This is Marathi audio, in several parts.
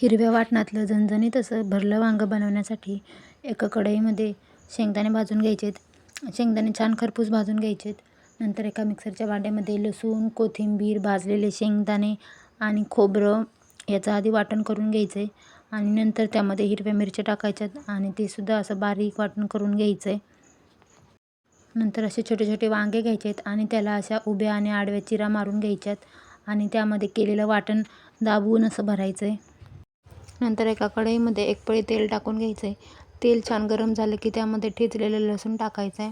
हिरव्या वाटणातलं झणझणीत असं भरलं वांगं बनवण्यासाठी एका कढईमध्ये शेंगदाणे भाजून घ्यायचेत. शेंगदाणे छान खरपूस भाजून घ्यायचेत. नंतर एका मिक्सरच्या भांड्यामध्ये लसूण, कोथिंबीर, भाजलेले शेंगदाणे आणि खोबरं याचं आधी वाटण करून घ्यायचं आहे. आणि नंतर त्यामध्ये हिरव्या मिरच्या टाकायच्यात आणि ते सुद्धा असं बारीक वाटण करून घ्यायचं आहे. नंतर असे छोटे छोटे वांगे घ्यायचे आहेत आणि त्याला अशा उभ्या आणि आडव्या चिरा मारून घ्यायच्यात आणि त्यामध्ये केलेलं वाटण दाबवून असं भरायचं आहे. नंतर एका कढईमध्ये एक पळी तेल टाकून घ्यायचं आहे. तेल छान गरम झालं की त्यामध्ये ठेचलेलं लसूण टाकायचं आहे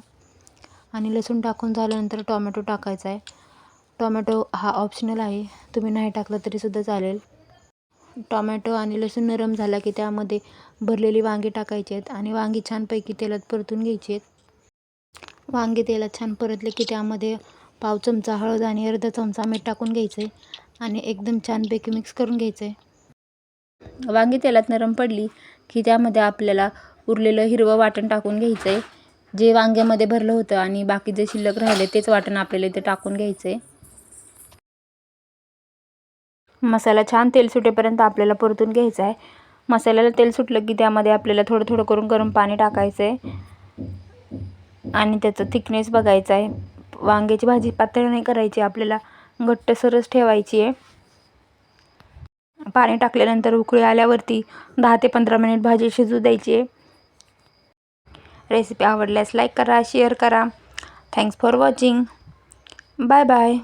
आणि लसूण टाकून झाल्यानंतर टोमॅटो टाकायचा आहे. टोमॅटो हा ऑप्शनल आहे, तुम्ही नाही टाकलं तरीसुद्धा चालेल. टोमॅटो आणि लसूण नरम झाला की त्यामध्ये भरलेली वांगी टाकायची आहेत आणि वांगी छानपैकी तेलात परतून घ्यायची आहेत. वांगे तेलात छान परतले की त्यामध्ये पाव चमचा हळद आणि अर्धा चमचा मीठ टाकून घ्यायचं आहे आणि एकदम छानपैकी मिक्स करून घ्यायचं आहे. वांगी तेलात नरम पडली की त्यामध्ये आपल्याला उरलेलं हिरवं वाटण टाकून घ्यायचं आहे. जे वांग्यामध्ये भरलं होतं आणि बाकी जे शिल्लक राहिले तेच वाटण आपल्याला इथे टाकून घ्यायचं आहे. मसाला छान तेल सुटेपर्यंत आपल्याला परतून घ्यायचा आहे. मसाल्याला तेल सुटलं की त्यामध्ये आपल्याला थोडं थोडं करून गरम पाणी टाकायचं आहे आणि त्याचं थिकनेस बघायचा आहे. वांग्याची भाजी पातळ नाही करायची, आपल्याला घट्टसरच ठेवायची आहे. पाणी टाकल्यानंतर उकळी आल्यावरती 10 ते 15 मिनिट भाजी शिजू द्यायची आहे. रेसिपी आवडल्यास लाईक करा, शेअर करा. Thanks for watching. Bye bye.